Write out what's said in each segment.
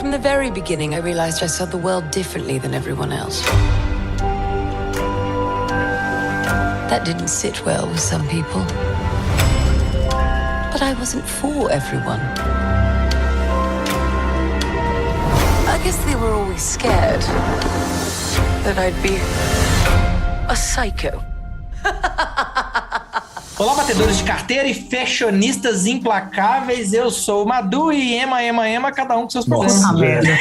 From the very beginning, I realized I saw the world differently than everyone else. That didn't sit well with some people. But I wasn't for everyone. I guess they were always scared that I'd be a psycho. Olá, batedores de carteira e fashionistas implacáveis. Eu sou o Madu e ema, cada um com seus problemas. Nossa, velho.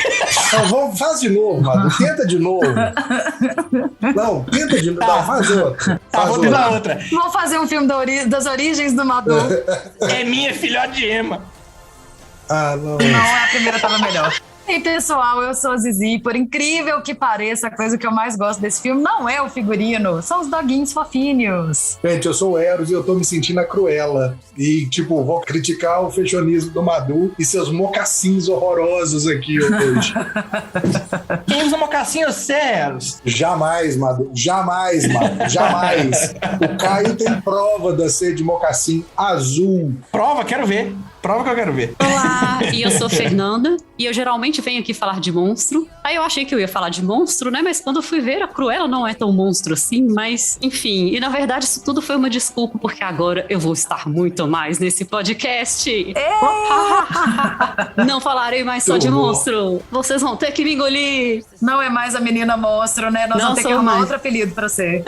Não, faz de novo, Madu. Tenta de novo. Não, tenta de novo. Tá. Não, faz outra. Tá, vou tentar outra. Vamos fazer um filme das origens do Madu. É minha filhote de Ema. Ah, não. Não, a primeira tava melhor. Ei, pessoal, eu sou a Zizi. Por incrível que pareça, a coisa que eu mais gosto desse filme não é o figurino, são os doguinhos fofinhos. Gente, eu sou o Eros e eu tô me sentindo a Cruella. E, tipo, vou criticar o fashionismo do Madu e seus mocassins horrorosos aqui hoje. Quem usa mocassim, Ceros? Jamais, Madu. Jamais, Madu. Jamais. O Caio tem prova da ser de mocassim azul. Prova, quero ver. Prova que eu quero ver. Olá, e eu sou Fernanda, e eu geralmente venho aqui falar de monstro. Aí eu achei que eu ia falar de monstro, né? Mas quando eu fui ver, a Cruella não é tão monstro assim, mas enfim. E na verdade isso tudo foi uma desculpa, porque agora eu vou estar muito mais nesse podcast. Não falarei mais só de monstro. Vocês vão ter que me engolir. Não é mais a menina monstro, né? Nós vamos ter que arrumar outro apelido pra você.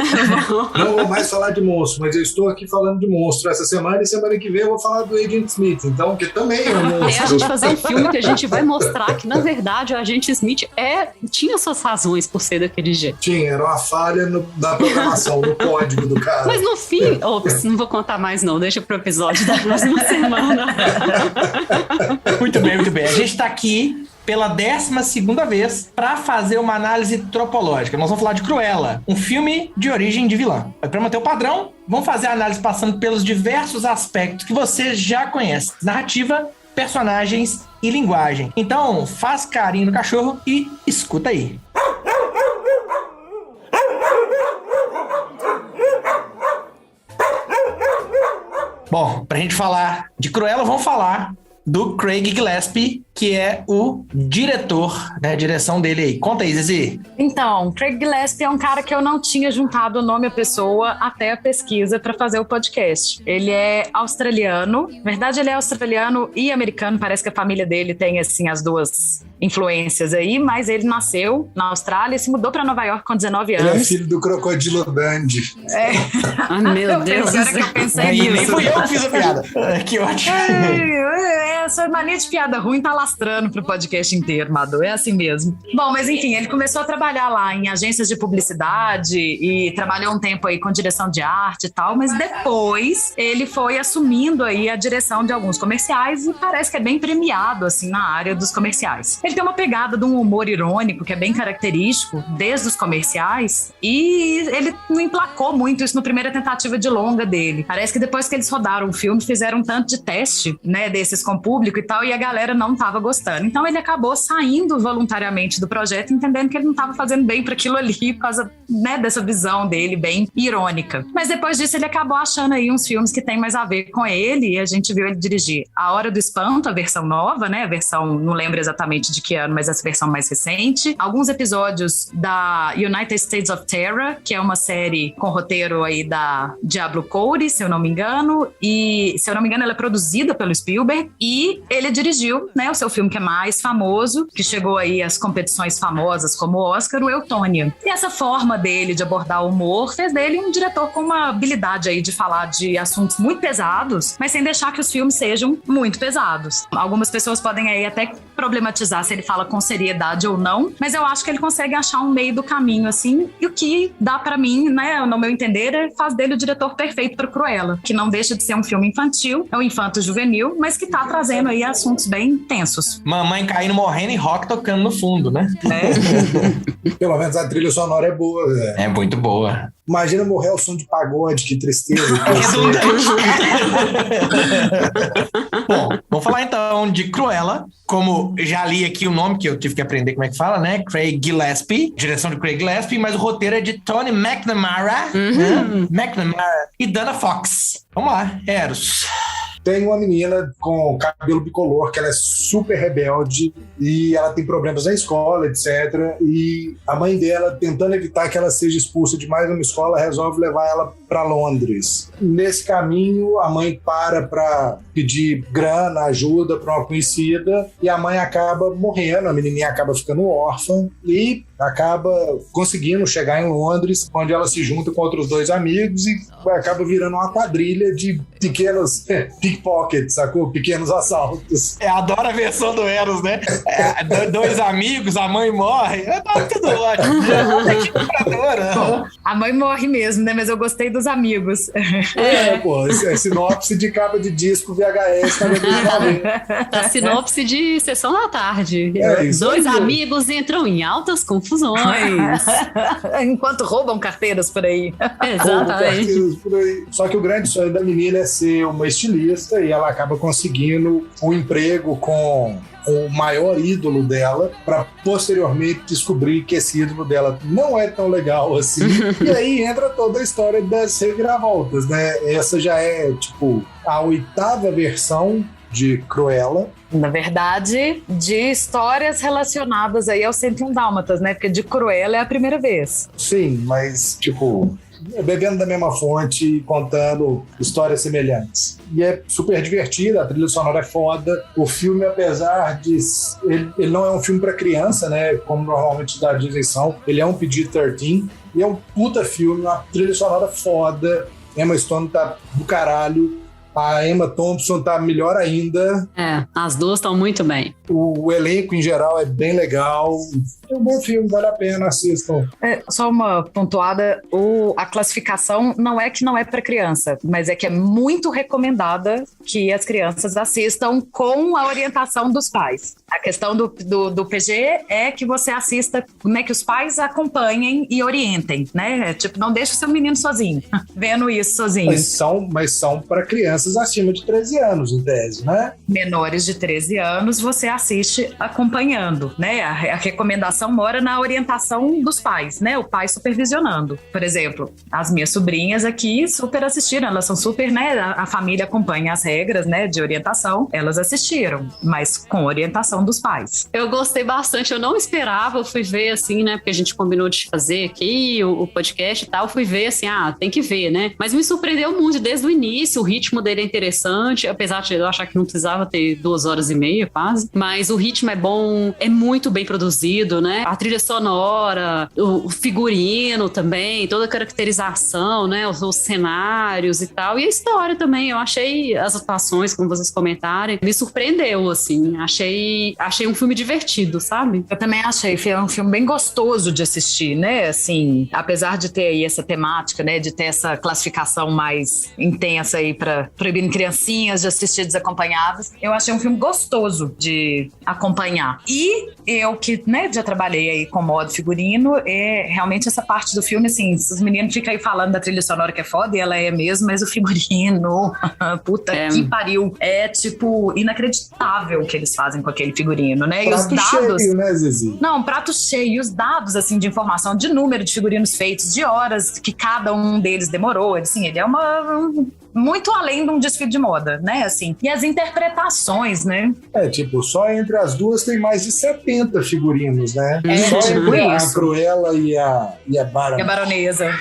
Não vou mais falar de monstro, mas eu estou aqui falando de monstro essa semana e semana que vem eu vou falar do Agent Smith, então, que também é um monstro. É a gente fazer um filme que a gente vai mostrar que, na verdade, o Agente Smith tinha suas razões por ser daquele jeito. Tinha, era uma falha da programação, no código do cara. Mas no fim, não vou contar mais não, deixa pro episódio da próxima semana. Muito bem, muito bem. A gente tá aqui pela 12ª vez para fazer uma análise tropológica. Nós vamos falar de Cruella, um filme de origem de vilã. Para manter o padrão, vamos fazer a análise passando pelos diversos aspectos que você já conhece: narrativa, personagens e linguagem. Então, faz carinho no cachorro e escuta aí. Bom, pra gente falar de Cruella, vamos falar do Craig Gillespie, que é o diretor, né? A direção dele aí. Conta aí, Zizi. Então, Craig Gillespie é um cara que eu não tinha juntado o nome à pessoa até a pesquisa para fazer o podcast. Ele é australiano. Na verdade, ele é australiano e americano. Parece que a família dele tem, assim, as duas influências aí, mas ele nasceu na Austrália e se mudou para Nova York com 19 anos. Ele é filho do Crocodilo Dundee. É. Ai, meu Deus. Agora que eu pensei Nem nisso. fui eu que fiz a piada. Que ótimo. Essa mania de piada ruim tá lastrando pro podcast inteiro, Madu. É assim mesmo. Bom, mas enfim, ele começou a trabalhar lá em agências de publicidade e trabalhou um tempo aí com direção de arte e tal, mas depois ele foi assumindo aí a direção de alguns comerciais e parece que é bem premiado, assim, na área dos comerciais. Ele tem uma pegada de um humor irônico que é bem característico desde os comerciais e ele não emplacou muito isso na primeira tentativa de longa dele. Parece que depois que eles rodaram o filme, fizeram um tanto de teste, né, desses com público e tal, e a galera não tava gostando. Então ele acabou saindo voluntariamente do projeto, entendendo que ele não tava fazendo bem para aquilo ali, por causa, né, dessa visão dele bem irônica. Mas depois disso ele acabou achando aí uns filmes que tem mais a ver com ele, e a gente viu ele dirigir A Hora do Espanto, a versão nova, né, a versão, não lembro exatamente de que ano, mas essa versão mais recente. Alguns episódios da United States of Terror, que é uma série com roteiro aí da Diablo Cody, se eu não me engano, e se eu não me engano ela é produzida pelo Spielberg, e ele dirigiu, né, o seu filme que é mais famoso, que chegou aí às competições famosas como o Oscar, o Eutônia. E essa forma dele de abordar o humor fez dele um diretor com uma habilidade aí de falar de assuntos muito pesados, mas sem deixar que os filmes sejam muito pesados. Algumas pessoas podem aí até problematizar se ele fala com seriedade ou não, mas eu acho que ele consegue achar um meio do caminho, assim, e o que dá pra mim, né, no meu entender, faz dele o diretor perfeito pra Cruella, que não deixa de ser um filme infantil, é um infanto-juvenil, mas que tá trazendo aí assuntos bem tensos. Mamãe caindo, morrendo e rock tocando no fundo, né? Pelo menos a trilha sonora é boa, velho. É muito boa. Imagina morrer ao som de pagode, que tristeza. Bom, vamos falar então de Cruella. Como já li aqui o nome, que eu tive que aprender como é que fala, né? Craig Gillespie, direção de Craig Gillespie, mas o roteiro é de Tony McNamara, né? McNamara e Dana Fox. Vamos lá, Eros. tem uma menina com cabelo bicolor que ela é super rebelde e ela tem problemas na escola, etc. E a mãe dela, tentando evitar que ela seja expulsa de mais uma escola, resolve levar ela para Londres. Nesse caminho, a mãe para pedir grana, ajuda para uma conhecida e a mãe acaba morrendo, a menininha acaba ficando órfã e acaba conseguindo chegar em Londres, onde ela se junta com outros 2 amigos e acaba virando uma quadrilha de pequenos pickpockets, sacou? Pequenos assaltos. Adoro a versão do Eros, né? 2 amigos, a mãe morre. Tá tudo ótimo. Bom, a mãe morre mesmo, né? Mas eu gostei dos amigos. Pô, é sinopse de capa de disco VHS. A sinopse de Sessão da Tarde. Isso 2 aí. amigos entram em altas confusões. Enquanto roubam carteiras por aí. Exatamente. Por aí. Só que o grande sonho da menina é ser uma estilista e ela acaba conseguindo um emprego com o maior ídolo dela para posteriormente descobrir que esse ídolo dela não é tão legal assim. E aí entra toda a história das reviravoltas, né? Essa já é, tipo, a 8ª versão de Cruella. Na verdade, de histórias relacionadas aí aos 101 Dálmatas, né? Porque de Cruella é a primeira vez. Sim, mas, tipo, bebendo da mesma fonte e contando histórias semelhantes. E é super divertida, a trilha sonora é foda. O filme, apesar de... Ele não é um filme pra criança, né? Como normalmente da Disney são. Ele é um PG-13. E é um puta filme, uma trilha sonora foda. Emma Stone tá do caralho. A Emma Thompson tá melhor ainda. As 2 estão muito bem. O elenco, em geral, é bem legal. É um bom filme, vale a pena, assistam. Só uma pontuada, a classificação não é que não é para criança, mas é que é muito recomendada que as crianças assistam com a orientação dos pais. A questão do PG é que você assista, né, que os pais acompanhem e orientem, né? Tipo, não deixe o seu menino sozinho, vendo isso sozinho. Mas são para crianças acima de 13 anos, em tese, né? Menores de 13 anos, você assiste acompanhando, né? A recomendação mora na orientação dos pais, né? O pai supervisionando. Por exemplo, as minhas sobrinhas aqui super assistiram, elas são super, né? A família acompanha as regras, né? De orientação, elas assistiram, mas com orientação dos pais. Eu gostei bastante, eu não esperava, eu fui ver assim, né? Porque a gente combinou de fazer aqui o podcast e tal, eu fui ver assim, tem que ver, né? Mas me surpreendeu muito desde o início, o ritmo dele é interessante, apesar de eu achar que não precisava ter 2h30 quase, mas o ritmo é bom, é muito bem produzido, né? A trilha sonora, o figurino também, toda a caracterização, né? Os cenários e tal, e a história também, eu achei as atuações, como vocês comentarem, me surpreendeu, assim, achei um filme divertido, sabe? Eu também achei, foi um filme bem gostoso de assistir, né? Assim, apesar de ter aí essa temática, né? De ter essa classificação mais intensa aí pra proibindo criancinhas de assistir desacompanhadas, eu achei um filme gostoso de acompanhar. E eu que, né, já trabalhei aí com modo figurino, realmente essa parte do filme, assim, os meninos ficam aí falando da trilha sonora que é foda, e ela é mesmo, mas o figurino, puta que pariu, é tipo inacreditável o que eles fazem com aquele figurino, né? E os dados... cheio, né, Zizi? Não, prato cheio. E os dados, assim, de informação, de número de figurinos feitos, de horas que cada um deles demorou, assim, ele é muito além de um desfile de moda, né, assim. E as interpretações, né? Tipo, só entre as duas tem mais de 70 figurinos, né? Só tipo entre a isso. Cruella e a Baronesa. E a Baronesa.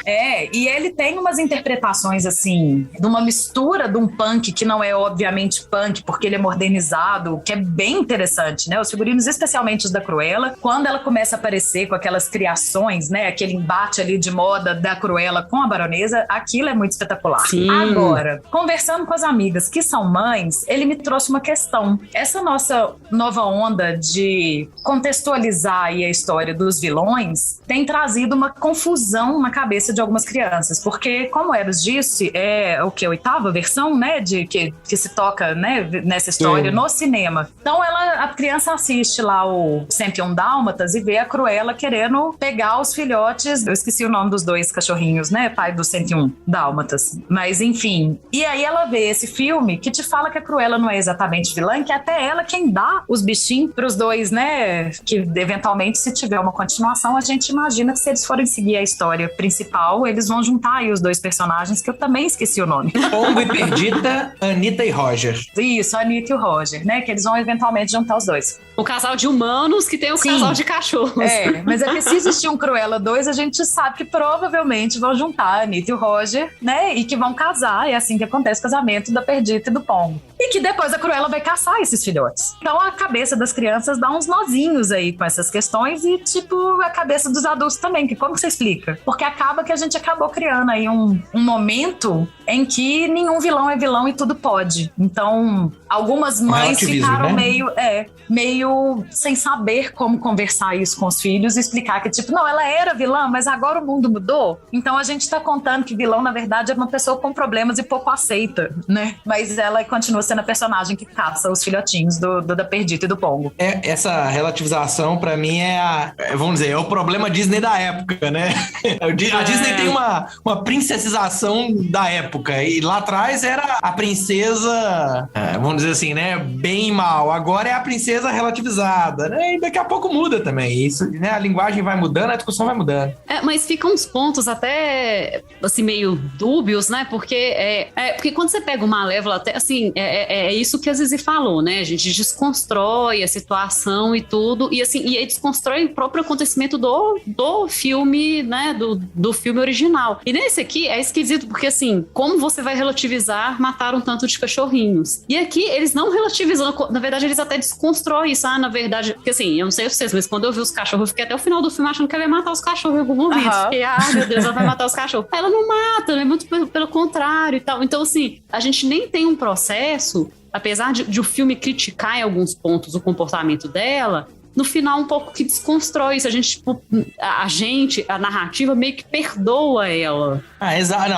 E ele tem umas interpretações, assim, de uma mistura de um punk que não é obviamente punk, porque ele é modernizado, que é bem interessante, né? Os figurinos, especialmente os da Cruella, quando ela começa a aparecer com aquelas criações, né? Aquele embate ali de moda da Cruella com a Baronesa, aquilo é muito espetacular. Sim. Agora, conversando com as amigas que são mães, ele me trouxe uma questão. Essa nossa nova onda de contextualizar aí a história dos vilões tem trazido uma confusão na cabeça de algumas crianças, porque, como o Eros disse, é o que? A 8ª versão, né? De que se toca, né, nessa história no cinema. Então a criança assiste lá o 101 Dálmatas e vê a Cruella querendo pegar os filhotes. Eu esqueci o nome dos 2 cachorrinhos, né? Pai do 101 Dálmatas. Mas, enfim, Enfim, e aí ela vê esse filme que te fala que a Cruella não é exatamente vilã, que é até ela quem dá os bichinhos pros dois, né? Que eventualmente, se tiver uma continuação, a gente imagina que se eles forem seguir a história principal, eles vão juntar aí os dois personagens, que eu também esqueci o nome. Pombo e Perdita, Anitta e Roger. Isso, a Anitta e o Roger, né? Que eles vão eventualmente juntar os dois. O casal de humanos que tem o casal de cachorros. É, mas é que se existir um Cruella 2, a gente sabe que provavelmente vão juntar a Anitta e o Roger, né? E que vão casar, é assim que acontece o casamento da Perdita e do Pombo. E que depois a Cruella vai caçar esses filhotes. Então a cabeça das crianças dá uns nozinhos aí com essas questões e, tipo, a cabeça dos adultos também, que como que você explica? Porque acaba que a gente acabou criando aí um momento em que nenhum vilão é vilão e tudo pode. Então, algumas mães ficaram, né? meio sem saber como conversar isso com os filhos e explicar que, tipo, não, ela era vilã, mas agora o mundo mudou. Então a gente tá contando que vilão, na verdade, é uma pessoa com problemas e pouco aceita, né? Mas ela continua sendo a personagem que caça os filhotinhos da Perdita e do Pombo. Essa relativização, pra mim, vamos dizer, é o problema Disney da época, né? A Disney tem uma princesização da época, e lá atrás era a princesa, vamos dizer assim, né? Bem e mal. Agora é a princesa relativizada, né? E daqui a pouco muda também. Isso, né? A linguagem vai mudando, a discussão vai mudando. Mas ficam uns pontos até, assim, meio dúbios, né? Porque quando você pega o Malévola, até, assim, é isso que a Zizi falou, né? A gente desconstrói a situação e tudo, e assim, e aí desconstrói o próprio acontecimento do filme, né? Do filme original. E nesse aqui é esquisito, porque assim, como você vai relativizar matar um tanto de cachorrinhos? E aqui eles não relativizam, na verdade eles até desconstrói isso. Na verdade, porque assim, eu não sei vocês, mas quando eu vi os cachorros, eu fiquei até o final do filme achando que ela ia matar os cachorros em algum momento. Fiquei, meu Deus, ela vai matar os cachorros. Ela não mata, né? Muito pelo contrário e tal. Então, assim, a gente nem tem um processo, apesar de o filme criticar em alguns pontos o comportamento dela, no final um pouco que desconstrói isso. A gente, tipo, a narrativa meio que perdoa ela.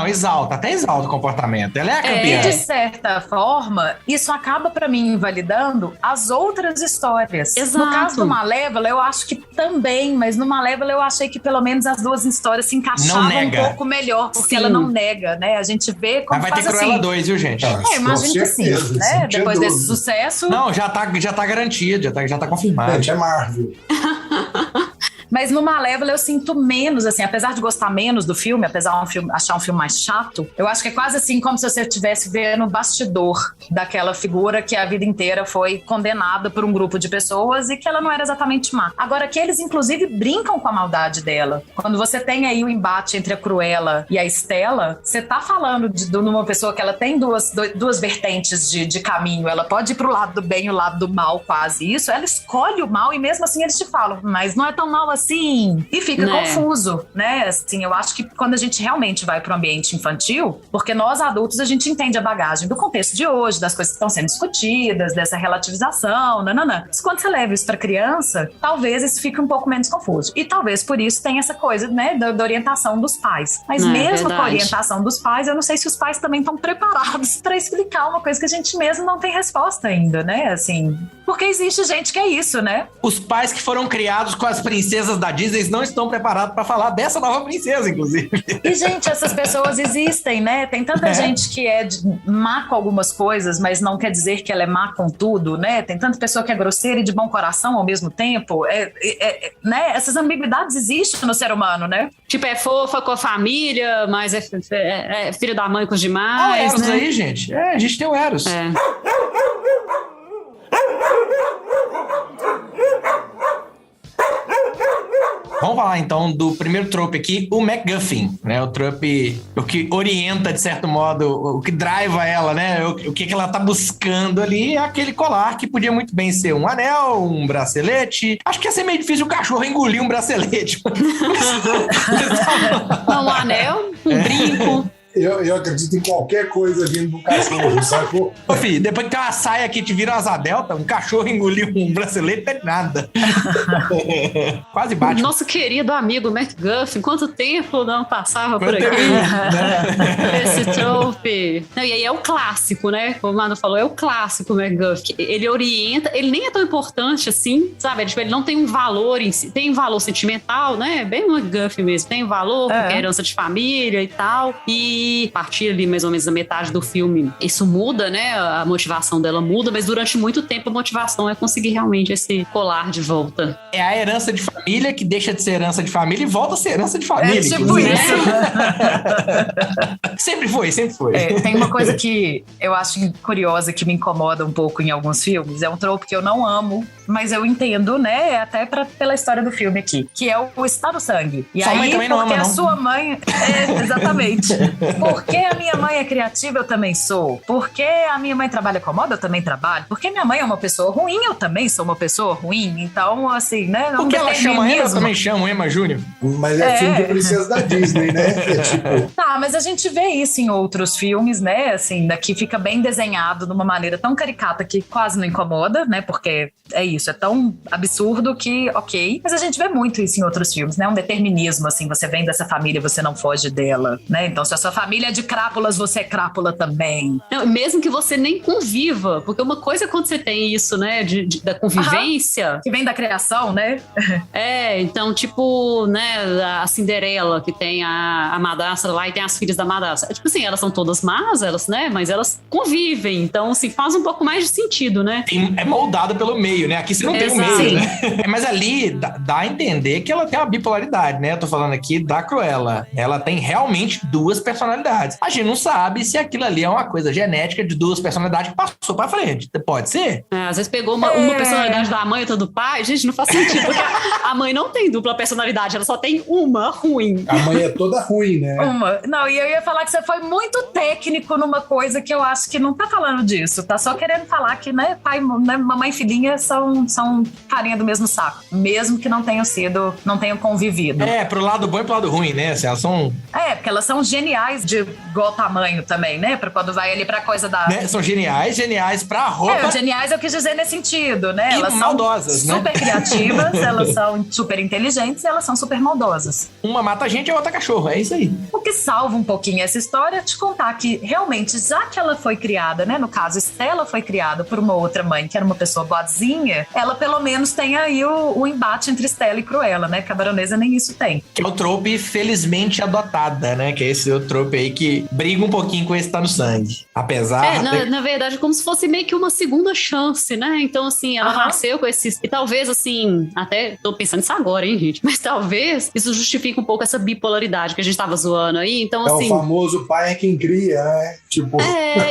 Exalta, até exalta o comportamento. Ela é a campeã. E de certa forma, isso acaba pra mim invalidando as outras histórias. Exato. No caso do Malévola, eu acho que também, mas no Malévola eu achei que pelo menos as duas histórias se encaixavam um pouco melhor, porque ela não nega, né? A gente vê como vai ter Cruella assim. 2, viu, gente? Imagino que sim, né? Depois desse sucesso. Não, já tá garantido, já tá confirmado. É Marvel. Mas no Malévola eu sinto menos, assim, apesar de gostar menos do filme, apesar de achar um filme mais chato, eu acho que é quase assim como se você estivesse vendo o bastidor daquela figura que a vida inteira foi condenada por um grupo de pessoas e que ela não era exatamente má. Agora que eles, inclusive, brincam com a maldade dela. Quando você tem aí o embate entre a Cruella e a Estela, você tá falando de uma pessoa que ela tem duas vertentes de caminho. Ela pode ir pro lado do bem e o lado do mal, quase isso. Ela escolhe o mal e mesmo assim eles te falam, mas não é tão mal assim, e fica confuso, né? Assim, eu acho que quando a gente realmente vai para o ambiente infantil, porque nós adultos a gente entende a bagagem do contexto de hoje, das coisas que estão sendo discutidas, dessa relativização, nananã. Mas quando você leva isso para criança, talvez isso fique um pouco menos confuso. E talvez por isso tenha essa coisa, né, da orientação dos pais. Mas mesmo com a orientação dos pais, eu não sei se os pais também estão preparados para explicar uma coisa que a gente mesmo não tem resposta ainda, né? Assim, porque existe gente que é isso, né? Os pais que foram criados com as princesas da Disney não estão preparados para falar dessa nova princesa, inclusive. E, gente, essas pessoas existem, né? Tem tanta gente que é má com algumas coisas, mas não quer dizer que ela é má com tudo, né? Tem tanta pessoa que é grosseira e de bom coração ao mesmo tempo. Né? Essas ambiguidades existem no ser humano, né? Tipo, é fofa com a família, mas é filho da mãe com os demais, o Eros, né? aí, gente. A gente tem o Eros. Vamos falar então do primeiro trope aqui, o MacGuffin, né? O trope, o que orienta, de certo modo, o que driva ela, né? O que ela tá buscando ali é aquele colar que podia muito bem ser um anel, um bracelete. Acho que ia ser meio difícil o cachorro engolir um bracelete. Não, um anel, um brinco. Eu acredito em qualquer coisa vindo do cachorro, sacou? Ô, filho, depois que tem uma saia que te vira uma asa delta, um cachorro engolir um bracelete não é nada. Quase bate. Nosso querido amigo MacGuffin, quanto tempo não passava por aqui? Esse trope. Não, e aí é o clássico, né? Como o Mano falou, é o clássico MacGuffin. Ele orienta, ele nem é tão importante assim, sabe? Ele não tem um valor em si, tem um valor sentimental, né? Bem MacGuffin mesmo, tem um valor, porque é herança de família e tal. E aí, a partir ali mais ou menos da metade do filme, isso muda, né? A motivação dela muda, mas durante muito tempo a motivação é conseguir realmente esse colar de volta. É a herança de família que deixa de ser herança de família e volta a ser herança de família. É tipo isso. Sempre foi, sempre foi. Tem uma coisa que eu acho curiosa, que me incomoda um pouco em alguns filmes, é um trope que eu não amo, mas eu entendo, né, até pela história do filme aqui, que é o estar no sangue. E sua aí, mãe também não porque ama, a não. sua mãe... exatamente. Porque a minha mãe é criativa, eu também sou. Porque a minha mãe trabalha com moda, eu também trabalho. Porque minha mãe é uma pessoa ruim, eu também sou uma pessoa ruim. Então, assim, né, não Porque ela chama Emma, eu determinismo. também chamo Emma Júnior. Mas é filme de princesa da Disney, né? É tipo... Tá, mas a gente vê isso em outros filmes, né? Assim, daqui fica bem desenhado de uma maneira tão caricata que quase não incomoda, né? Porque é isso, é tão absurdo que, ok. Mas a gente vê muito isso em outros filmes, né? Um determinismo, assim, você vem dessa família, você não foge dela, né? Então, se a sua família é de crápulas, você é crápula também. Não, mesmo que você nem conviva, porque uma coisa é quando você tem isso, né, da convivência. Que vem da criação, né? Então, tipo, né, a Cinderela, que tem a madrasta lá e tem as filhas da madrasta. Tipo assim, elas são todas más, né, mas elas convivem, então, assim, faz um pouco mais de sentido, né? É moldada pelo meio, né? Aqui você não tem o meio, né? Mas ali dá a entender que ela tem uma bipolaridade, né? Eu tô falando aqui da Cruella. Ela tem realmente duas personalidades. A gente não sabe se aquilo ali é uma coisa genética de duas personalidades que passou pra frente. Pode ser? Às vezes pegou uma personalidade da mãe e outra do pai. Gente, não faz sentido, porque a mãe não tem dupla personalidade, ela só tem uma ruim. A mãe é toda ruim, né? Não, e eu ia falar que você foi muito técnico numa coisa que eu acho que não tá falando disso. Tá só querendo falar que, né, pai, né, mamãe e filhinha são farinha do mesmo saco. Mesmo que não tenham convivido. Pro lado bom e pro lado ruim, né? Assim, elas são... porque elas são geniais de igual tamanho também, né? Pra quando vai ali pra coisa da... Né? São geniais pra roupa. Geniais eu quis dizer nesse sentido, né? E elas maldosas, são super criativas, elas são super inteligentes e elas são super maldosas. Uma mata a gente e a outra cachorro, é isso aí. O que salva um pouquinho essa história é te contar que realmente, já que ela foi criada, né? No caso, Stella foi criada por uma outra mãe, que era uma pessoa boazinha, ela pelo menos tem aí o embate entre Stella e Cruella, né? Porque a baronesa nem isso tem. Que é o trope felizmente adotada, né? Que é esse outro trope aí que briga um pouquinho com esse tá no sangue. Apesar... Na verdade, como se fosse meio que uma segunda chance, né? Então, assim, ela nasceu com esses... E talvez, assim, até tô pensando nisso agora, hein, gente? Mas talvez isso justifique um pouco essa bipolaridade que a gente tava zoando aí. Então, assim... É o famoso pai é quem cria, né? Tipo...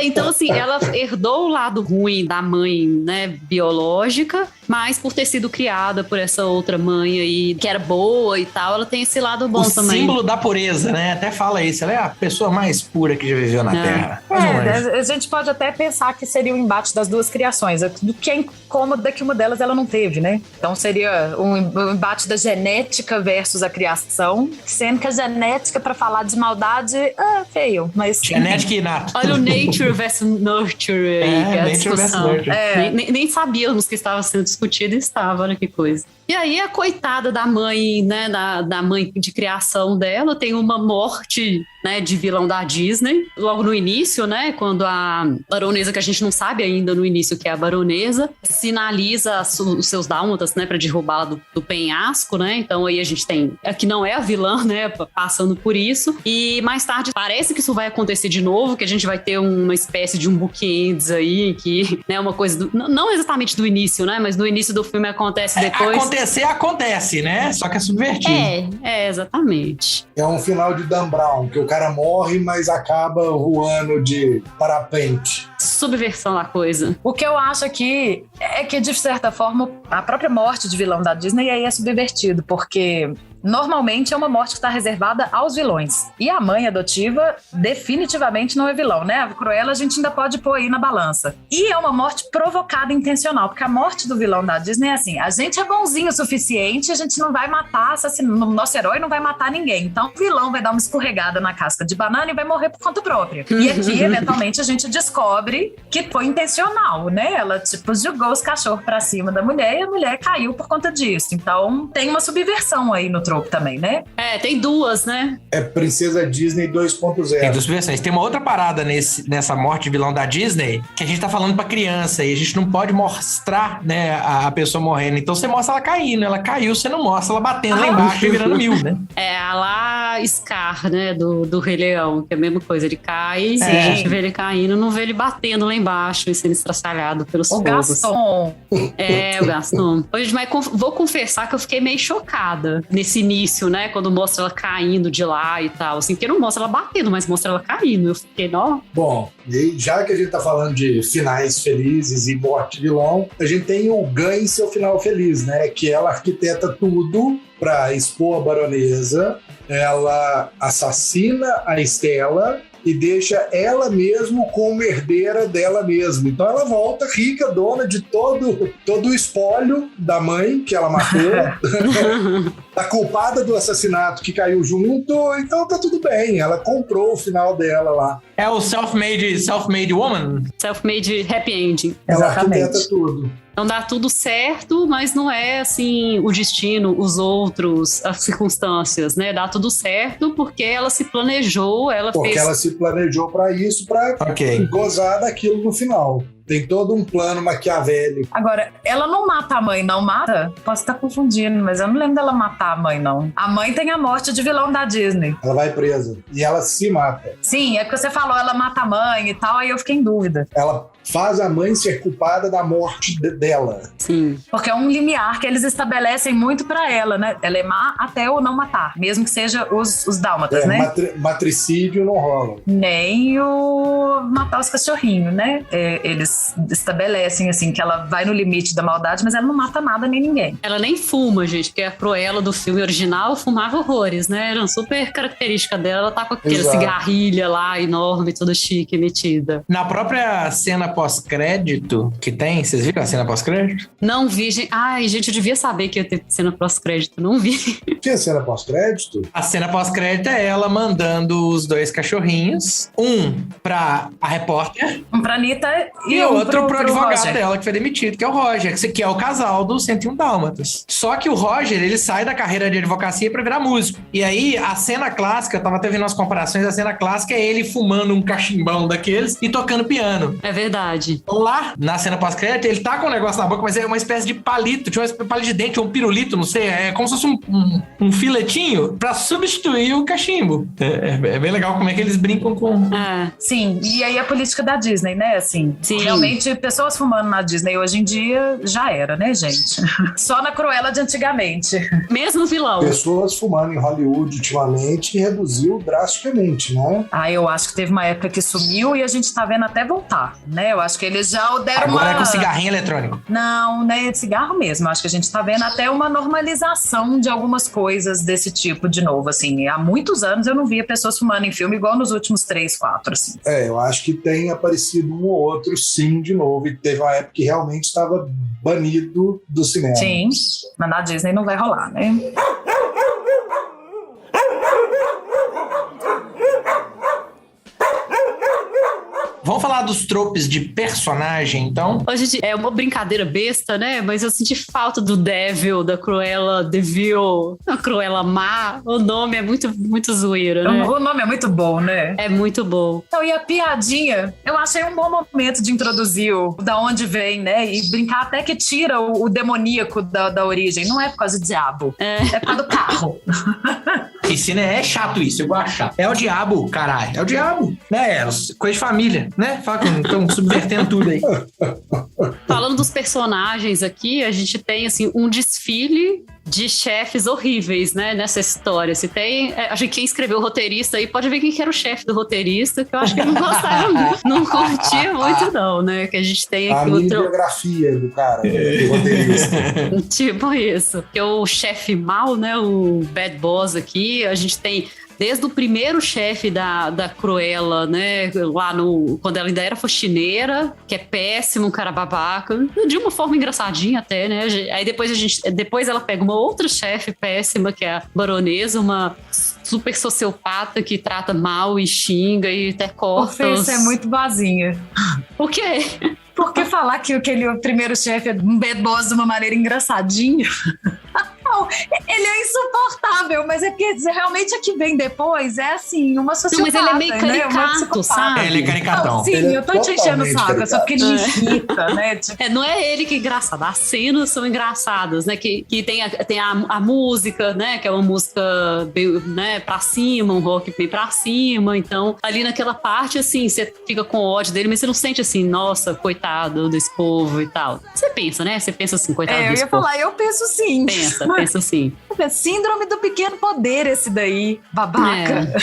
então, assim, ela herdou o lado ruim da mãe, né, biológica, mas por ter sido criada por essa outra mãe aí, que era boa e tal, ela tem esse lado bom também. O símbolo da pureza, né? Até fala isso. Ela é a pessoa mais pura que já viveu na Terra. A gente pode até pensar que seria o embate das duas criações. Do que é incômodo é que uma delas ela não teve, né? Então seria um embate da genética versus a criação, sendo que a genética, pra falar de maldade, feio. Mas... Genética inata. Olha o nature versus nurture aí, que é a discussão. Nem sabíamos que estava sendo discutido e estava, olha que coisa. E aí a coitada da mãe, né, da mãe de criação dela, tem uma morte, né, de vilão da Disney, logo no início, né, quando a baronesa, que a gente não sabe ainda no início que é a baronesa, sinaliza os seus dálmatas, né, pra derrubá-la do penhasco, né, então aí a gente tem, que não é a vilã, né, passando por isso, e mais tarde parece que isso vai acontecer de novo, que a gente vai ter uma espécie de um bookends aí, que, né, uma coisa, não exatamente do início, né, mas no início do filme acontece depois... Acontece, né? Só que é subvertido. Exatamente. É um final de Dan Brown, que o cara morre, mas acaba voando de parapente. Subversão da coisa. O que eu acho aqui é que, de certa forma, a própria morte de vilão da Disney aí é subvertido, porque... Normalmente é uma morte que está reservada aos vilões. E a mãe adotiva definitivamente não é vilão, né? A Cruella a gente ainda pode pôr aí na balança. E é uma morte provocada intencional, porque a morte do vilão da Disney é assim, a gente é bonzinho o suficiente, a gente não vai matar, nosso herói não vai matar ninguém. Então o vilão vai dar uma escorregada na casca de banana e vai morrer por conta própria. E aqui, eventualmente, a gente descobre que foi intencional, né? Ela, tipo, jogou os cachorros pra cima da mulher e a mulher caiu por conta disso. Então tem uma subversão aí no troço. trope também, né? Tem duas, né? É Princesa Disney 2.0. Tem duas versões. Tem uma outra parada nessa morte de vilão da Disney, que a gente tá falando pra criança, e a gente não pode mostrar, né, a pessoa morrendo. Então você mostra ela caindo, ela caiu, você não mostra ela batendo lá embaixo e virando mil, né? A lá Scar, né, do Rei Leão, que é a mesma coisa, ele cai, a gente vê ele caindo, não vê ele batendo lá embaixo e sendo estraçalhado pelos fogos. Gaston. O Gaston. Hoje, mas vou confessar que eu fiquei meio chocada nesse início, né, quando mostra ela caindo de lá e tal, assim, porque não mostra ela batendo, mas mostra ela caindo. Eu fiquei, ó. Bom, e já que a gente tá falando de finais felizes e morte de vilão, a gente tem o Ganhe Seu Final Feliz, né, que ela arquiteta tudo pra expor a baronesa, ela assassina a Estela e deixa ela mesmo como herdeira dela mesma. Então ela volta rica, dona de todo o espólio da mãe que ela matou, da culpada do assassinato que caiu junto, então tá tudo bem. Ela comprou o final dela lá. É o self-made woman? Self-made happy ending. Ela Exatamente. arquiteta tudo. Então dá tudo certo, mas não é assim o destino, os outros, as circunstâncias, né? Dá tudo certo porque ela se planejou, Porque ela se planejou para isso, para gozar daquilo no final. Tem todo um plano maquiavélico. Agora, ela não mata a mãe, não mata? Posso estar confundindo, mas eu não lembro dela matar a mãe, não. A mãe tem a morte de vilão da Disney. Ela vai presa e ela se mata. Sim, é porque você falou, ela mata a mãe e tal, aí eu fiquei em dúvida. Ela faz a mãe ser culpada da morte dela. Sim. Porque é um limiar que eles estabelecem muito pra ela, né? Ela é má até ou não matar, mesmo que seja os dálmatas, né? Matricídio não rola. Nem o matar os cachorrinhos, né? Eles estabelecem, assim, que ela vai no limite da maldade, mas ela não mata nada nem ninguém. Ela nem fuma, gente, porque a Cruella do filme original fumava horrores, né? Era uma super característica dela. Ela tá com aquela cigarrilha lá, enorme, toda chique, metida. Na própria cena pós-crédito que tem, vocês viram a cena pós-crédito? Não vi, gente. Ai, gente, eu devia saber que ia ter cena pós-crédito, não vi. Tinha cena pós-crédito? A cena pós-crédito é ela mandando os dois cachorrinhos, um pra a repórter Um pra Anitta e outro pro advogado Roger. dela que foi demitido, que é o Roger, que é o casal do 101 Dálmatas. Só que o Roger, ele sai da carreira de advocacia pra virar músico. E aí, a cena clássica, eu tava até vendo umas comparações, a cena clássica é ele fumando um cachimbão daqueles e tocando piano. É verdade. Lá, na cena pós-crédito, ele tá com um negócio na boca, mas é uma espécie de palito, tinha uma palito de dente, ou um pirulito, não sei, é como se fosse um filetinho pra substituir o cachimbo. É bem legal como é que eles brincam com... Sim, e aí a política da Disney, né, assim, Sim. Realmente pessoas fumando na Disney hoje em dia já era, né, gente? Só na Cruella de antigamente. Mesmo vilão. Pessoas fumando em Hollywood ultimamente reduziu drasticamente, né? Eu acho que teve uma época que sumiu e a gente tá vendo até voltar, né? Eu acho que eles já deram Agora é com cigarrinho eletrônico. Não, né? Cigarro mesmo. Eu acho que a gente tá vendo até uma normalização de algumas coisas desse tipo de novo, assim. Há muitos anos eu não via pessoas fumando em filme igual nos últimos 3, 4, assim. Eu acho que tem aparecido um ou outro, sim, de novo. E teve uma época que realmente estava banido do cinema. Sim, mas na Disney não vai rolar, né? Vamos falar dos tropes de personagem, então? Hoje é uma brincadeira besta, né? Mas eu senti falta do Devil, da Cruella Devil, a Cruella Má. O nome é muito, muito zoeira, né? O nome é muito bom, né? É muito bom. Então, e a piadinha, eu achei um bom momento de introduzir da onde vem, né? E brincar até que tira o demoníaco da origem. Não é por causa do diabo, é por causa do carro. Esse, né? É chato isso, eu gosto chato. É o diabo, caralho. É o diabo. Né? Coisa de família, né? Fala que estão subvertendo tudo aí. Falando dos personagens aqui, a gente tem, assim, um desfile de chefes horríveis, né, nessa história. Se tem... acho que quem escreveu o roteirista aí pode ver quem que era o chefe do roteirista, que eu acho que ele não gostava muito, não curtia muito não, né, que a gente tem aqui a biografia do cara, do roteirista. Tipo isso. Que o chefe mal, né, o Bad Boss aqui, a gente tem... Desde o primeiro chefe da Cruella, né? Lá quando ela ainda era faxineira, que é péssimo, um cara babaca. De uma forma engraçadinha até, né? Aí depois ela pega uma outra chefe péssima, que é a baronesa, uma super sociopata que trata mal e xinga e até corta. Isso é muito vazinha. O quê? Por que falar que o primeiro chefe é um bad boss de uma maneira engraçadinha? Não, Ele é insuportável, mas é porque realmente a que vem depois é assim, uma sociedade. Não, mas ele é meio caricato, sabe? Ele é caricatão. Não, sim, Ele é eu tô te enchendo o saco, totalmente só porque ele me irrita, né? Tipo, Não é ele que é engraçado, as cenas são engraçadas, né? Que tem a música, né? Que é uma música bem, né, pra cima, um rock bem pra cima. Então, ali naquela parte, assim, você fica com ódio dele, mas você não sente assim, nossa, coitado desse povo e tal. Você pensa, né? Você pensa assim, coitado eu desse ia povo. falar, eu penso sim. Pensa assim. Síndrome do pequeno poder esse daí, babaca.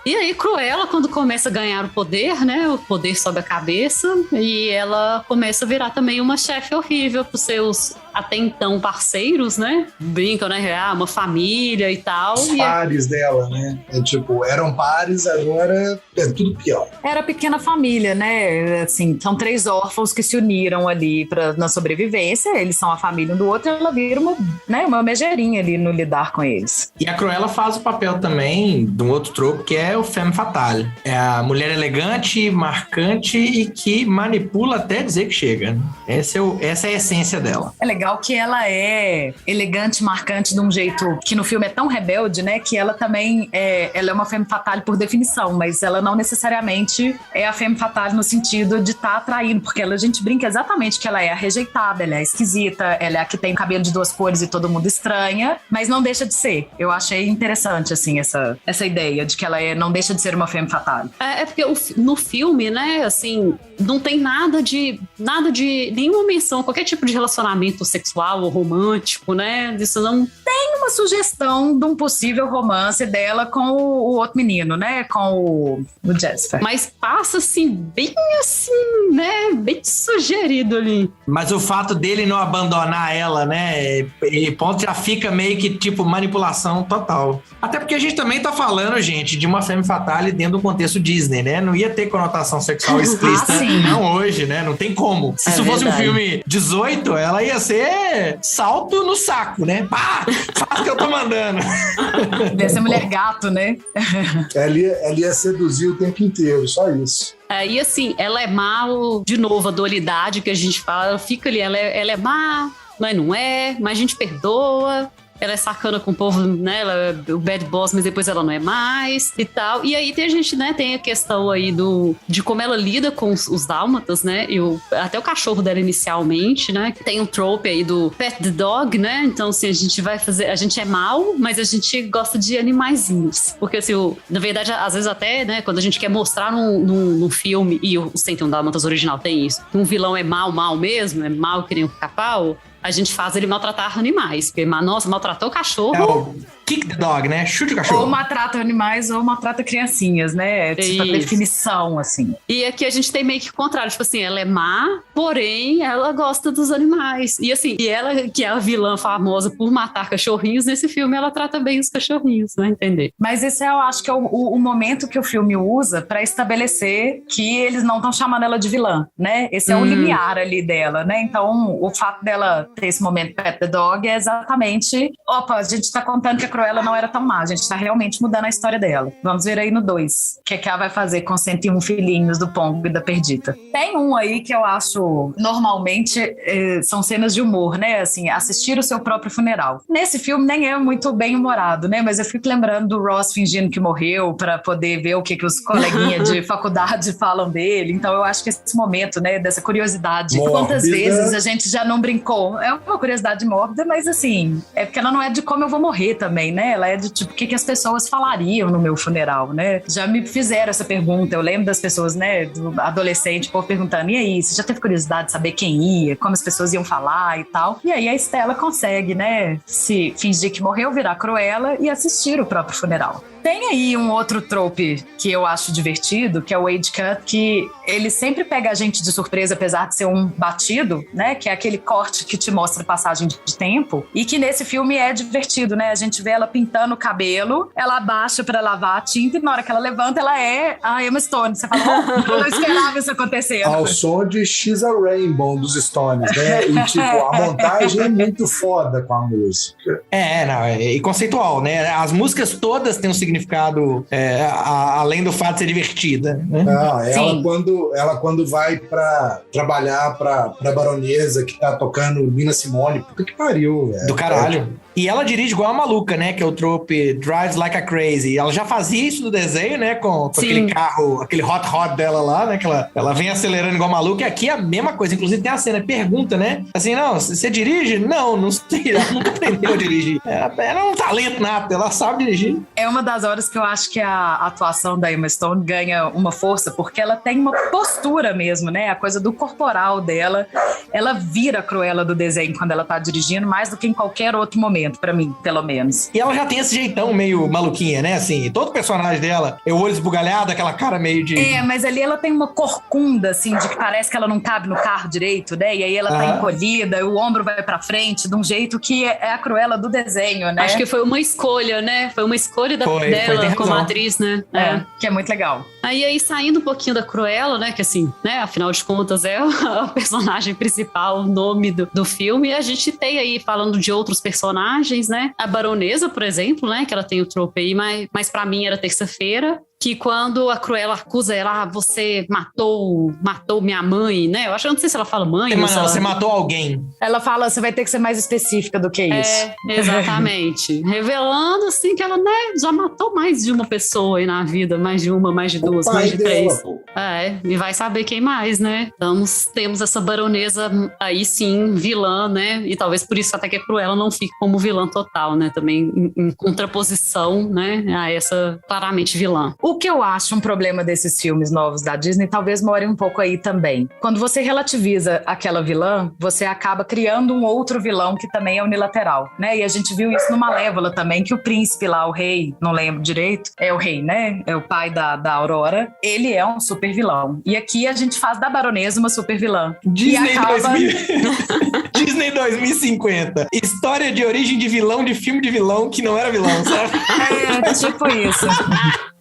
E aí, Cruella, quando começa a ganhar o poder, né? O poder sobe a cabeça e ela começa a virar também uma chefe horrível pros seus até então parceiros, né? Brincam, né? Uma família e tal. Os pares dela, né? Tipo, eram pares, agora é tudo pior. Era pequena família, né? Assim, são 3 órfãos que se uniram ali na sobrevivência. Eles são a família um do outro e ela vira uma megerinha ali no lidar com eles. E a Cruella faz o papel também de um outro tropo, que é o femme fatale. É a mulher elegante, marcante e que manipula até dizer que chega. Essa é a essência dela. É legal que ela é elegante, marcante de um jeito que no filme é tão rebelde, né? Que ela também ela é uma femme fatale por definição, mas ela não necessariamente é a femme fatale no sentido de estar atraindo, porque a gente brinca exatamente que ela é a rejeitada, ela é a esquisita, ela é a que tem cabelo de 2 cores e todo mundo estranha, mas não deixa de ser. Eu achei interessante, assim, essa ideia de que ela não deixa de ser uma femme fatale. É porque no filme, né, assim, não tem nada de nenhuma menção a qualquer tipo de relacionamento sexual ou romântico, né? Isso não tem uma sugestão de um possível romance dela com o outro menino, né? Com o Jasper. Mas passa assim, bem assim, né? Bem sugerido ali. Mas o fato dele não abandonar ela, né? E ponto já fica meio que tipo manipulação total. Até porque a gente também tá falando, gente, de uma femme fatale dentro do contexto Disney, né? Não ia ter conotação sexual explícita, não hoje, né? Não tem como. Se isso fosse um filme 18, ela ia ser salto no saco, né? Pá! Faz o que eu tô mandando. Deve ser mulher gato, né? Ela ia seduzir o tempo inteiro, só isso. E assim, ela é mal, de novo, a dualidade que a gente fala, ela fica ali, ela é má, mas não é, mas a gente perdoa. Ela é sacana com o povo, né? Ela é o bad boss, mas depois ela não é mais e tal. E aí tem a questão aí de como ela lida com os dálmatas, né? Até o cachorro dela inicialmente, né? Tem um trope aí do pet the dog, né? Então, assim, a gente é mal, mas a gente gosta de animaizinhos. Porque, assim, na verdade, às vezes até, né? Quando a gente quer mostrar num filme, e o 101 Dálmatas original tem isso, um vilão é mal mesmo, é mal que nem o Pica-Pau, a gente faz ele maltratar animais. Porque, nossa, maltratou o cachorro. É o kick the dog, né? Chute o cachorro. Ou maltrata animais ou maltrata criancinhas, né? Tipo, a definição, assim. E aqui a gente tem meio que o contrário. Tipo assim, ela é má, porém ela gosta dos animais. E assim, ela, que é a vilã famosa por matar cachorrinhos, nesse filme ela trata bem os cachorrinhos, né? Entender? Mas esse eu acho que é o momento que o filme usa pra estabelecer que eles não estão chamando ela de vilã, né? Esse é o limiar ali dela, né? Então, o fato dela ter esse momento pet the dog é exatamente, opa, a gente tá contando que a Cruella não era tão má, a gente tá realmente mudando a história dela. Vamos ver aí no 2, o que ela vai fazer com 101 filhinhos do Pongo e da Perdita. Tem um aí que eu acho, normalmente, são cenas de humor, né? Assim, assistir o seu próprio funeral. Nesse filme nem é muito bem humorado, né? Mas eu fico lembrando do Ross fingindo que morreu pra poder ver o que os coleguinhas de faculdade falam dele. Então eu acho que esse momento, né, dessa curiosidade, mórbida. Quantas vezes a gente já não brincou? É uma curiosidade mórbida, mas assim, é porque ela não é de como eu vou morrer também, né? Ela é de tipo, o que as pessoas falariam no meu funeral, né? Já me fizeram essa pergunta, eu lembro das pessoas, né, do adolescente, o povo perguntando, e aí, você já teve curiosidade de saber quem ia, como as pessoas iam falar e tal? E aí a Stella consegue, né, se fingir que morreu, virar Cruella e assistir o próprio funeral. Tem aí um outro trope que eu acho divertido, que é o age cut, que ele sempre pega a gente de surpresa, apesar de ser um batido, né? Que é aquele corte que te mostra passagem de tempo, e que nesse filme é divertido, né? A gente vê dela pintando o cabelo, ela abaixa pra lavar a tinta e na hora que ela levanta, ela é a Emma Stone. Você fala, eu não esperava isso acontecer. Ao som de She's a Rainbow dos Stones, né? E tipo, a montagem é muito foda com a música. E conceitual, né? As músicas todas têm um significado além do fato de ser divertida, né? Não, ela quando vai pra trabalhar pra baronesa que tá tocando Nina Simone, puta que pariu, velho. Do caralho. E ela dirige igual a maluca, né? Que é o trope Drives Like a Crazy. Ela já fazia isso no desenho, né? Com aquele carro, aquele hot dela lá, né? Que ela vem acelerando igual a maluca. E aqui é a mesma coisa. Inclusive tem a cena, pergunta, né? Assim, não, você dirige? Não sei. Ela nunca aprendeu a dirigir. Ela é um talento nato, ela sabe dirigir. É uma das horas que eu acho que a atuação da Emma Stone ganha uma força, porque ela tem uma postura mesmo, né? A coisa do corporal dela. Ela vira a Cruella do desenho quando ela tá dirigindo, mais do que em qualquer outro momento. Pra mim, pelo menos. E ela já tem esse jeitão meio maluquinha, né? Assim, todo personagem dela é o olho esbugalhado, aquela cara meio de... Mas ali ela tem uma corcunda, assim, de que parece que ela não cabe no carro direito, né? E aí ela tá encolhida, o ombro vai pra frente, de um jeito que é a Cruella do desenho, né? Acho que foi uma escolha, né? Foi uma escolha dela como atriz, né? Que é muito legal. Aí, saindo um pouquinho da Cruella, né? Que assim, né? Afinal de contas, é a personagem principal, o nome do filme. E a gente tem aí, falando de outros personagens, né? A baronesa, por exemplo, né? Que ela tem o trope aí, mas pra mim era terça-feira. Que quando a Cruella acusa ela, você matou minha mãe, né? Eu não sei se ela fala mãe. Você matou alguém. Ela fala, você vai ter que ser mais específica do que isso. Exatamente. Revelando, assim, que ela, né, já matou mais de uma pessoa aí na vida. Mais de uma, mais de duas, mais de três. E vai saber quem mais, né? Então, temos essa baronesa aí, sim, vilã, né? E talvez por isso até que a Cruella não fique como vilã total, né? Também em contraposição, né? A essa claramente vilã. O que eu acho um problema desses filmes novos da Disney, talvez more um pouco aí também. Quando você relativiza aquela vilã, você acaba criando um outro vilão que também é unilateral, né? E a gente viu isso no Malévola também, que o príncipe lá, o rei, não lembro direito, é o rei, né? É o pai da Aurora. Ele é um super vilão. E aqui a gente faz da baronesa uma super vilã. Disney 2050. História de origem de vilão de filme de vilão que não era vilão, sabe? Tipo isso.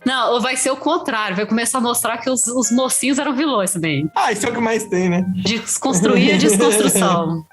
Não, ou vai ser o contrário, vai começar a mostrar que os mocinhos eram vilões também. Isso é o que mais tem, né? Desconstruir a desconstrução.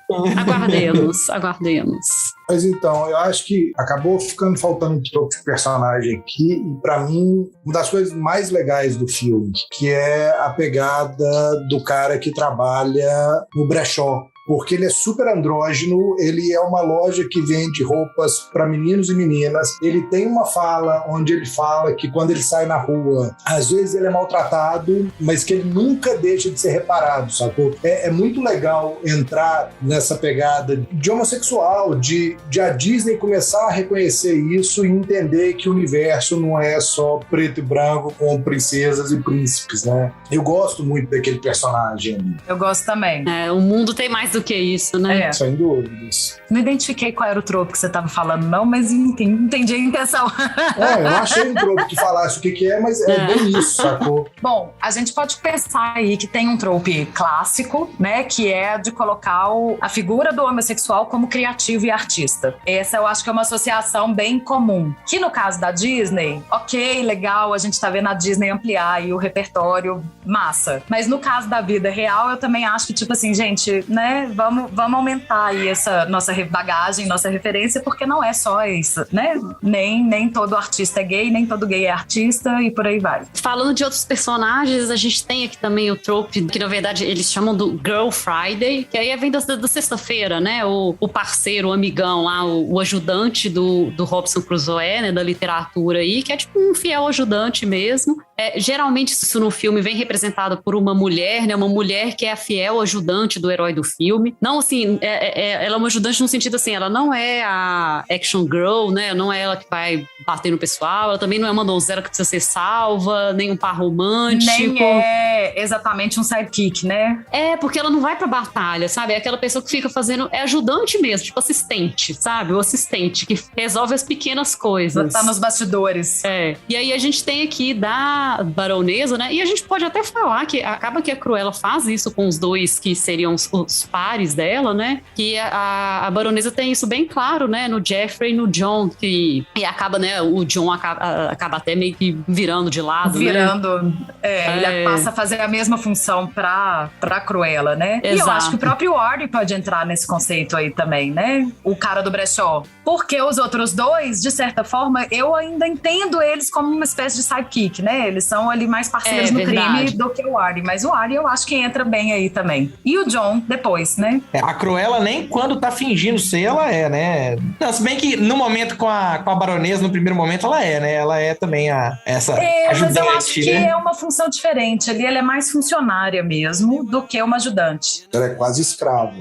Aguardemos. Mas então, eu acho que acabou ficando faltando um pouco de personagem aqui, e pra mim, uma das coisas mais legais do filme, que é a pegada do cara que trabalha no brechó. Porque ele é super andrógeno, ele é uma loja que vende roupas para meninos e meninas. Ele tem uma fala onde ele fala que quando ele sai na rua, às vezes ele é maltratado, mas que ele nunca deixa de ser reparado, sacou? É muito legal entrar nessa pegada de homossexual, de a Disney começar a reconhecer isso e entender que o universo não é só preto e branco com princesas e príncipes, né? Eu gosto muito daquele personagem ali. Eu gosto também. O mundo tem mais do que isso, né? Sem dúvidas. Não identifiquei qual era o trope que você estava falando, não, mas entendi a intenção. Eu não achei um trope que falasse o que é, mas é bem isso, sacou? Bom, a gente pode pensar aí que tem um trope clássico, né, que é de colocar a figura do homossexual como criativo e artista. Essa eu acho que é uma associação bem comum. Que no caso da Disney, ok, legal, a gente tá vendo a Disney ampliar aí o repertório, massa. Mas no caso da vida real, eu também acho que, tipo assim, gente, né, vamos aumentar aí essa nossa bagagem, nossa referência, porque não é só isso, né? Nem todo artista é gay, nem todo gay é artista e por aí vai. Falando de outros personagens, a gente tem aqui também o trope, que na verdade eles chamam do Girl Friday, que aí vem da sexta-feira, né? O parceiro, o amigão lá, o ajudante do Robinson Crusoe, né? Da literatura aí, que é tipo um fiel ajudante mesmo. Geralmente isso no filme vem representado por uma mulher, né? Uma mulher que é a fiel ajudante do herói do filme. Não, assim, ela é uma ajudante no sentido assim, ela não é a action girl, né? Não é ela que vai bater no pessoal, ela também não é uma donzela que precisa ser salva, nem um par romântico. Nem é exatamente um sidekick, né? Porque ela não vai pra batalha, sabe? É aquela pessoa que fica fazendo, é ajudante mesmo, tipo assistente, sabe? O assistente que resolve as pequenas coisas. Tá nos bastidores. E aí a gente tem aqui da da baronesa, né? E a gente pode até falar que acaba que a Cruella faz isso com os dois que seriam os pares dela, né? Que a baronesa tem isso bem claro, né? No Jeffrey e no John, e acaba, né? O John acaba até meio que virando de lado, virando, né? Ele passa a fazer a mesma função pra Cruella, né? Exato. E eu acho que o próprio Artie pode entrar nesse conceito aí também, né? O cara do brechó. Porque os outros dois, de certa forma, eu ainda entendo eles como uma espécie de sidekick, né? Eles são ali mais parceiros no crime do que o Artie. Mas o Artie eu acho que entra bem aí também. E o John depois, né? A Cruella nem quando tá fingindo ser, ela é, né? Não, se bem que no momento com a baronesa, no primeiro momento, ela é, né? Ela é também essa ajudante, mas eu acho que né? é uma função diferente. Ali ela é mais funcionária mesmo do que uma ajudante. Ela é quase escrava.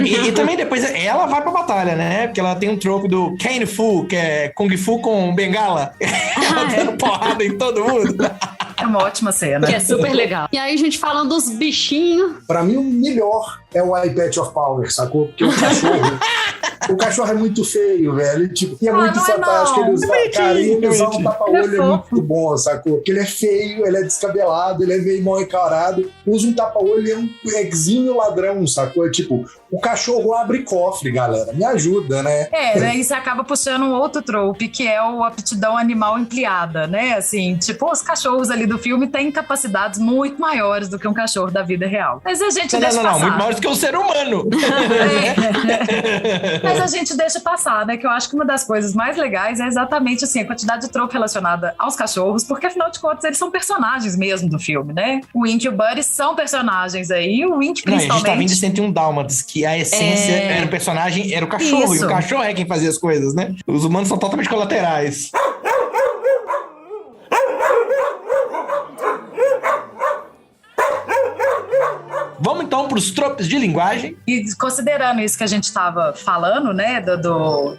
E também depois ela vai pra batalha, né? Porque ela tem um trope do Kung Fu, que é Kung Fu com bengala. Ela dando porrada em todo mundo. É uma ótima cena. Que é super legal. E aí, gente, falando dos bichinhos. Pra mim, o melhor é o iPad of Power, sacou? Porque o cachorro... O cachorro é muito feio, velho. Tipo, e é muito fantástico. Ele usa, cara, ele usar um tapa-olho é muito bom, sacou? Porque ele é feio, ele é descabelado, ele é meio mal encarado. Usa um tapa-olho, ele é um exímio ladrão, sacou? É tipo, o cachorro abre cofre, galera. Me ajuda, né? Daí você acaba puxando um outro trope, que é a aptidão animal ampliada, né? Assim, tipo, os cachorros ali do filme têm capacidades muito maiores do que um cachorro da vida real. Mas a gente deixa passar. Não, muito maiores que um ser humano. Mas a gente deixa passar, né? Que eu acho que uma das coisas mais legais é exatamente assim, a quantidade de trope relacionada aos cachorros, porque afinal de contas eles são personagens mesmo do filme, né? O Wink e o Buddy são personagens aí, o Wink principalmente. A gente tá vindo de 101 Dálmatas, que a essência era o personagem, era o cachorro, Isso. E o cachorro é quem fazia as coisas, né? Os humanos são totalmente colaterais. Vamos então para os tropes de linguagem. E considerando isso que a gente estava falando, né,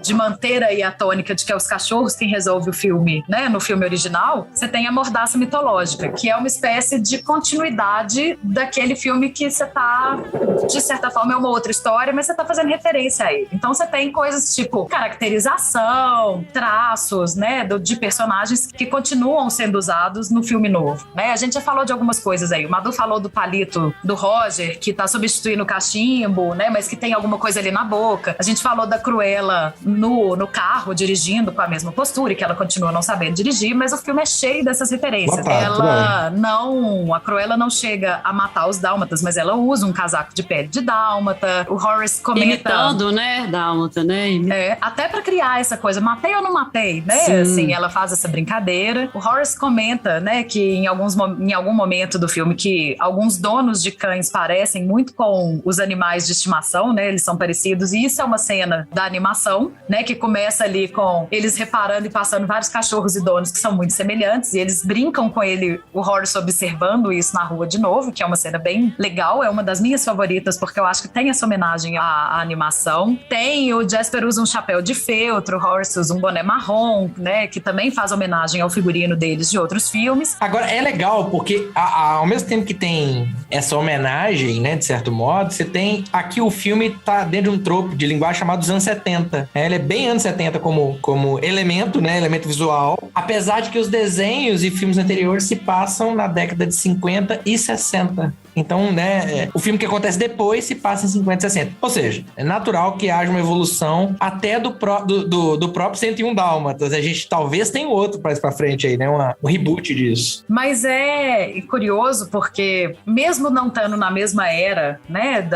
de manter aí a tônica de que é os cachorros quem resolve o filme, né, no filme original, você tem a mordaça mitológica, que é uma espécie de continuidade daquele filme que você tá, de certa forma, é uma outra história, mas você tá fazendo referência a ele. Então você tem coisas tipo caracterização, traços, né, de personagens que continuam sendo usados no filme novo, né? A gente já falou de algumas coisas aí. O Madu falou do palito do Roger, que tá substituindo o cachimbo, né? Mas que tem alguma coisa ali na boca. A gente falou da Cruella no carro, dirigindo com a mesma postura, e que ela continua não sabendo dirigir, mas o filme é cheio dessas referências. A Cruella não chega a matar os dálmatas, mas ela usa um casaco de pele de dálmata. O Horace comenta... Imitando, né? Dálmata, né? Até pra criar essa coisa, matei ou não matei, né? Sim. Assim, ela faz essa brincadeira. O Horace comenta, né, que em algum momento do filme que alguns donos de cães parecem muito com os animais de estimação, né? Eles são parecidos, e isso é uma cena da animação, né? Que começa ali com eles reparando e passando vários cachorros e donos que são muito semelhantes, e eles brincam com ele, o Horace observando isso na rua de novo, que é uma cena bem legal, é uma das minhas favoritas, porque eu acho que tem essa homenagem à animação. Tem o Jasper usa um chapéu de feltro, o Horace usa um boné marrom, né? Que também faz homenagem ao figurino deles de outros filmes. Agora, é legal, porque ao mesmo tempo que tem essa homenagem, né, de certo modo, você tem aqui o filme tá dentro de um trope de linguagem chamado dos anos 70. Ele é bem anos 70 como elemento, né, elemento visual, apesar de que os desenhos e filmes anteriores se passam na década de 50 e 60. Então, né, o filme que acontece depois se passa em 50 e 60. Ou seja, é natural que haja uma evolução até do próprio 101 Dálmatas. A gente talvez tenha outro pra frente aí, né, um reboot disso. Mas é curioso porque, mesmo não estando na mesma era, né,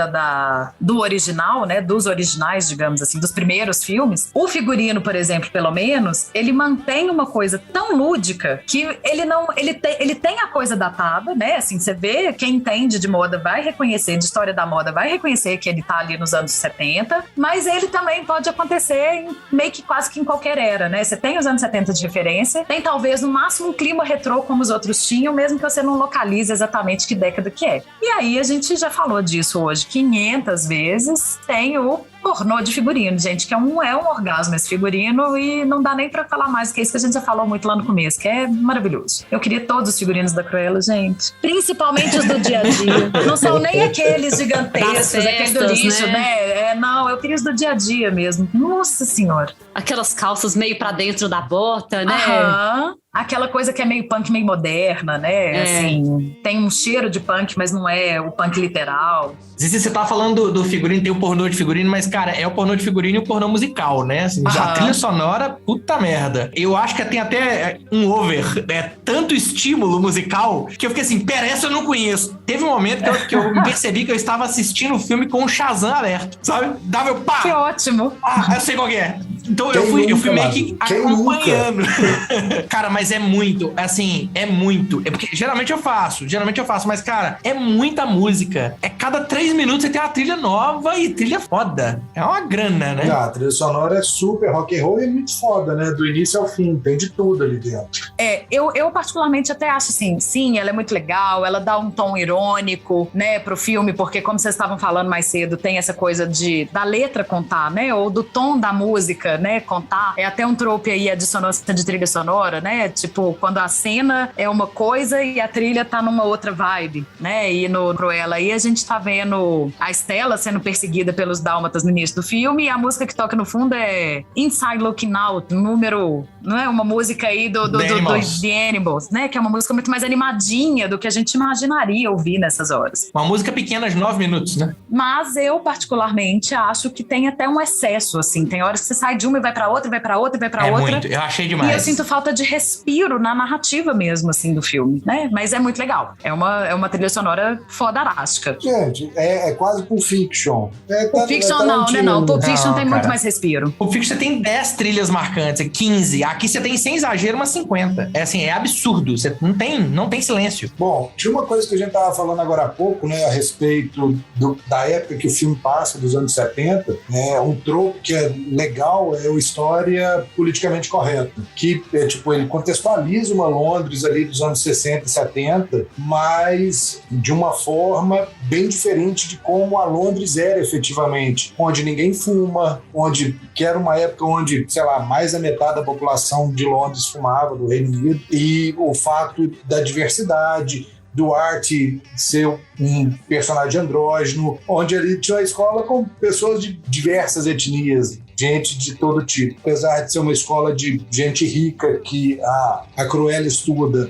do original, né, dos originais, digamos assim, dos primeiros filmes, o figurino, por exemplo, pelo menos, ele mantém uma coisa tão lúdica que ele tem a coisa datada, né, assim, você vê, quem entende de moda vai reconhecer, de história da moda vai reconhecer que ele tá ali nos anos 70, mas ele também pode acontecer meio que quase que em qualquer era, né? Você tem os anos 70 de referência, tem talvez no máximo um clima retrô como os outros tinham, mesmo que você não localize exatamente que década que é. E aí a gente já falou disso hoje 500 vezes, tem o pornô de figurino, gente, que é um orgasmo esse figurino e não dá nem pra falar mais, que é isso que a gente já falou muito lá no começo, que é maravilhoso. Eu queria todos os figurinos da Cruella, gente. Principalmente os do dia a dia. Não são nem aqueles gigantescos, aqueles do lixo, né? Não, eu queria os do dia a dia mesmo. Nossa Senhora. Aquelas calças meio pra dentro da bota, né? Aham. Aquela coisa que é meio punk, meio moderna, né? Assim, tem um cheiro de punk, mas não é o punk literal. Zizi, você tá falando do figurino, tem o pornô de figurino, mas, cara, é o pornô de figurino e o pornô musical, né? Assim, a trilha sonora, puta merda. Eu acho que tem até um over, tanto estímulo musical, que eu fiquei assim, pera, essa eu não conheço. Teve um momento que eu percebi que eu estava assistindo o filme com o Shazam aberto, sabe? Dava eu, pá! Que ótimo! Eu sei qual que é. Então eu fui meio que acompanhando. Cara, mas é muito, assim, é muito. É porque geralmente eu faço, mas, cara, é muita música. É cada 3 minutos você tem uma trilha nova e trilha foda. É uma grana, né? A trilha sonora é super rock and roll e é muito foda, né? Do início ao fim, tem de tudo ali dentro. Eu particularmente até acho assim, sim, ela é muito legal, ela dá um tom irônico, né, pro filme, porque como vocês estavam falando mais cedo, tem essa coisa da letra contar, né, ou do tom da música, né, contar. É até um trope aí, a dissonância de trilha sonora, né, tipo, quando a cena é uma coisa e a trilha tá numa outra vibe, né, e no Cruella aí a gente tá vendo a Stella sendo perseguida pelos dálmatas no início do filme e a música que toca no fundo é Inside Looking Out, número, não é, uma música aí do The Animals, né, que é uma música muito mais animadinha do que a gente imaginaria ouvir nessas horas. Uma música pequena de 9 minutos, né? Mas eu particularmente acho que tem até um excesso, assim, tem horas que você sai de uma e vai pra outra, e vai pra outra, e vai pra outra. Muito, eu achei demais. E eu sinto falta de respiro na narrativa mesmo, assim, do filme, né? Mas é muito legal. É uma trilha sonora fodarástica. Gente, é quase Pulp Fiction. Pulp Fiction não. Pulp Fiction tem muito mais respiro. Pulp Fiction você tem 10 trilhas marcantes, 15. Aqui você tem, sem exagero, umas 50. É assim, é absurdo. Você não tem silêncio. Bom, tinha uma coisa que a gente tava falando agora há pouco, né, a respeito da época que o filme passa, dos anos 70, né, um trope que é legal é a história politicamente correta, que é, tipo, ele contextualiza uma Londres ali dos anos 60 e 70, mas de uma forma bem diferente de como a Londres era efetivamente, onde ninguém fuma, que era uma época onde, sei lá, mais da metade da população de Londres fumava, do Reino Unido, e o fato da diversidade, do Art ser um personagem andrógeno, onde ele tinha uma escola com pessoas de diversas etnias, gente de todo tipo. Apesar de ser uma escola de gente rica que a Cruella estuda.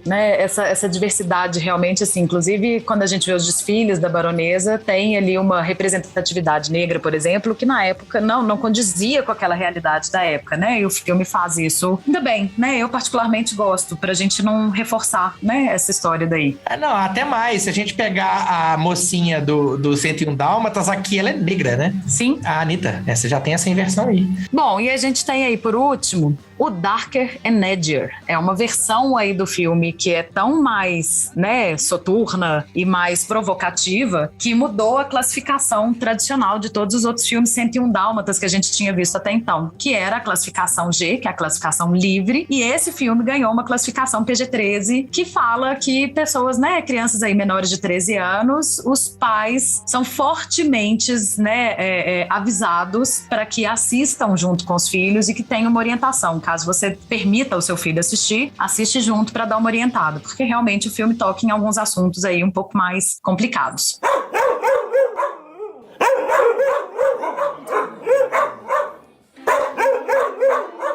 Né? Essa diversidade realmente, assim, inclusive quando a gente vê os desfiles da baronesa, tem ali uma representatividade negra, por exemplo, que na época não condizia com aquela realidade da época, né? E o filme faz isso ainda bem, né? Eu particularmente gosto, pra gente não reforçar, né, essa história daí. Não, até mais. Se a gente pegar a mocinha do 101 Dálmatas, aqui ela é negra, né? Sim. A Anitta, você já tem essa inversão aí. Bom, e a gente tem aí, por último, o Darker and Edgier. É uma versão aí do filme que é tão mais, né, soturna e mais provocativa, que mudou a classificação tradicional de todos os outros filmes 101 Dálmatas que a gente tinha visto até então, que era a classificação G, que é a classificação livre, e esse filme ganhou uma classificação PG-13, que fala que pessoas, né, crianças aí menores de 13 anos, os pais são fortemente, né, avisados para que assistam junto com os filhos e que tenham uma orientação. Caso você permita o seu filho assistir, assiste junto para dar uma orientada, porque realmente o filme toca em alguns assuntos aí um pouco mais complicados.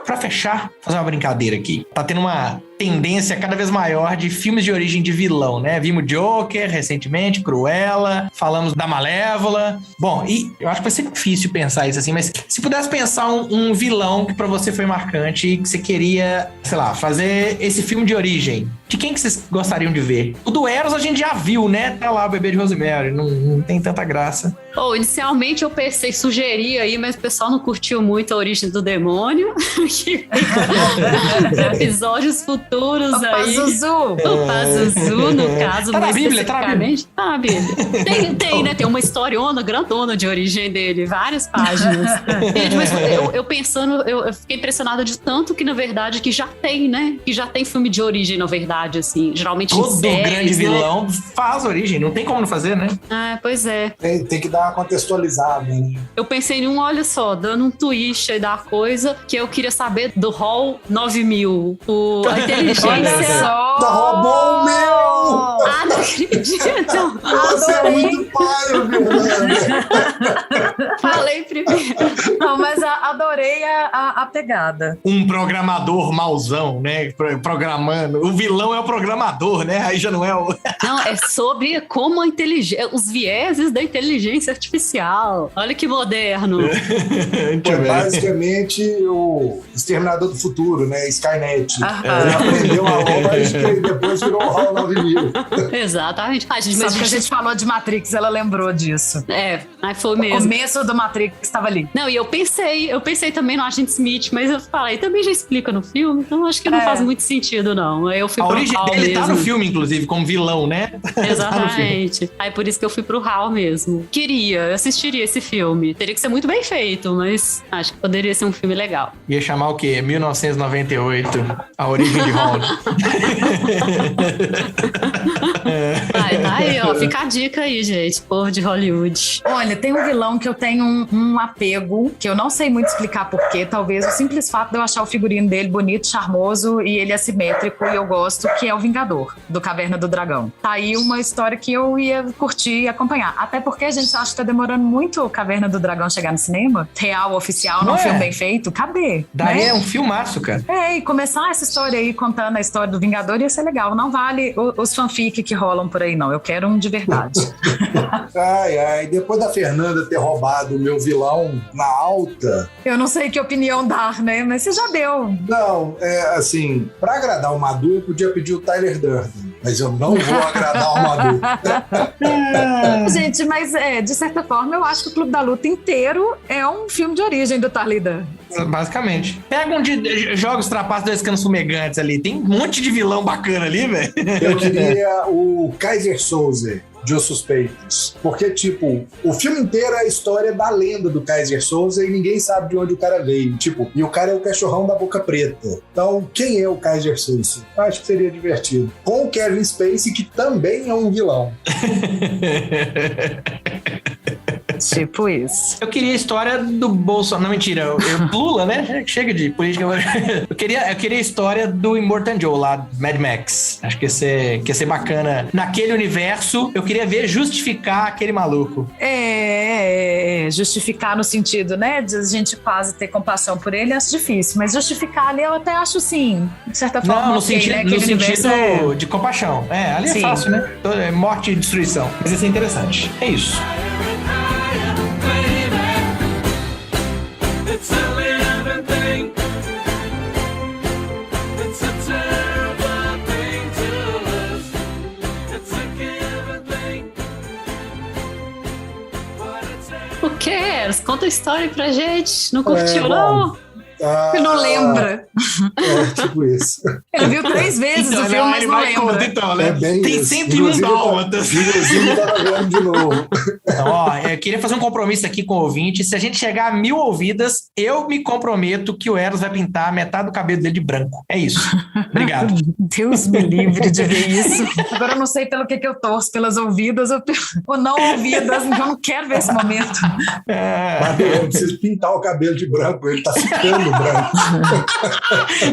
Pra fechar, fazer uma brincadeira aqui. Tá tendo uma tendência cada vez maior de filmes de origem de vilão, né? Vimos Joker recentemente, Cruella, falamos da Malévola. Bom, e eu acho que vai ser difícil pensar isso assim, mas se pudesse pensar um vilão que pra você foi marcante e que você queria, sei lá, fazer esse filme de origem, de quem que vocês gostariam de ver? O do Eros a gente já viu, né? Tá lá o Bebê de Rosemary, não tem tanta graça. Inicialmente eu pensei, sugerir aí, mas o pessoal não curtiu muito a origem do demônio. Episódios futuros o aí. Pazuzu. O Pazuzu, no caso, tá mais na Bíblia, especificamente. Tá na Bíblia. Tem, né? Tem uma historiona grandona de origem dele, várias páginas. Gente, mas eu pensando, eu fiquei impressionada de tanto que, na verdade, que já tem, né? Que já tem filme de origem, na verdade. verdade, assim. Geralmente em Todo séries, grande né? vilão faz origem, não tem como não fazer, né? Ah, pois é. Tem que dar uma contextualizada, né? Eu pensei em olha só, dando um twist aí da coisa, que eu queria saber do Hall 9000, a Olha inteligência. só! Tá roubou o meu! Ah, não acredito! Você é muito paio, Fernanda! Falei primeiro. Não, mas adorei a pegada. Um programador mauzão, né? Programando. O vilão é o programador, né? Aí já não é o. Não, é sobre como a inteligência, os vieses da inteligência artificial. Olha que moderno. Foi basicamente o Exterminador do Futuro, né? Skynet. Aham. Ele aprendeu a lógica e depois virou o HAL 9000. Exatamente. Ah, gente, Só mas que a gente falou de Matrix, ela lembrou disso. aí foi O mesmo. começo do Matrix estava ali. Não, e eu pensei também no Agente Smith, mas eu falei, também já explica no filme, então acho que não faz muito sentido, não. Aí eu fui A pro origem HAL dele tá mesmo. no filme, inclusive, como vilão, né? Exatamente. Aí por isso que eu fui pro HAL mesmo. Eu assistiria esse filme. Teria que ser muito bem feito, mas acho que poderia ser um filme legal. Ia chamar o quê? 1998, a origem de Hall. Tá aí, ó, fica a dica aí, gente, povo de Hollywood. Olha, tem um vilão que eu tenho um apego, que eu não sei muito explicar porquê. Talvez o simples fato de eu achar o figurino dele bonito, charmoso e ele assimétrico e eu gosto, que é o Vingador, do Caverna do Dragão. Tá aí uma história que eu ia curtir e acompanhar. Até porque a gente acha que tá demorando muito o Caverna do Dragão chegar no cinema. Real, oficial, Não num é? filme bem feito. Cadê? Daí Né? é um filmaço, cara. E começar essa história aí, contando a história do Vingador, ia ser legal. Não vale os fanfic que rolam por aí, não. Eu quero um de verdade. Ai, depois da Fernanda ter roubado o meu vilão na alta, Eu não sei que opinião dar, né? Mas você já deu. não, assim, pra agradar o Madu, eu podia pedir o Tyler Durden, mas eu não vou agradar o Madu. Gente, mas de certa forma, eu acho que o Clube da Luta inteiro é um filme de origem do Tyler Durden. Basicamente. Pega um de jogos trapaços dois canos fumegantes ali. Tem um monte de vilão bacana ali, velho. Eu queria o Kaiser Soze de Os Suspeitos. Porque, tipo, o filme inteiro é a história da lenda do Kaiser Soze e ninguém sabe de onde o cara veio. Tipo, e o cara é o cachorrão da boca preta. Então, quem é o Kaiser Soze? Acho que seria divertido. Com o Kevin Spacey, que também é um vilão. Tipo isso. Eu queria a história do Bolsonaro. Não, mentira. Lula, né? Chega de política. Eu queria a história do Immortan Joe lá, do Mad Max. Acho que ia ser bacana. Naquele universo, eu queria ver justificar aquele maluco. Justificar no sentido, né, de a gente quase ter compaixão por ele, acho difícil, mas justificar ali eu até acho sim, de certa forma. Não, no ok, sentido, né? no Aquele sentido universo de compaixão. Ali Sim. é fácil, né? É morte e destruição. Mas ia ser interessante. É isso. It's only everything. It's a terrible thing to lose. It's a given thing. What a terrible. O que? Conta a história pra gente. Não curtiu, bom. não? Ele não lembra. Tipo isso. Ele viu 3 vezes o filme, mas ele não vai lembra. conta, então, né? É bem Tem isso. 101 Inclusive, dálmatas. Inclusive, eu tava vendo de novo. Então, eu queria fazer um compromisso aqui com o ouvinte. Se a gente chegar a 1000 ouvidas, eu me comprometo que o Eros vai pintar metade do cabelo dele de branco. É isso. Obrigado. Deus me livre de ver isso. Agora eu não sei pelo que eu torço, pelas ouvidas ou não ouvidas, então eu não quero ver esse momento. Mas eu preciso pintar o cabelo de branco, ele tá ficando branco.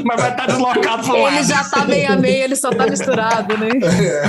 Mas vai estar deslocado pro lado. Ele já tá meio a meio, ele só tá misturado, né? É.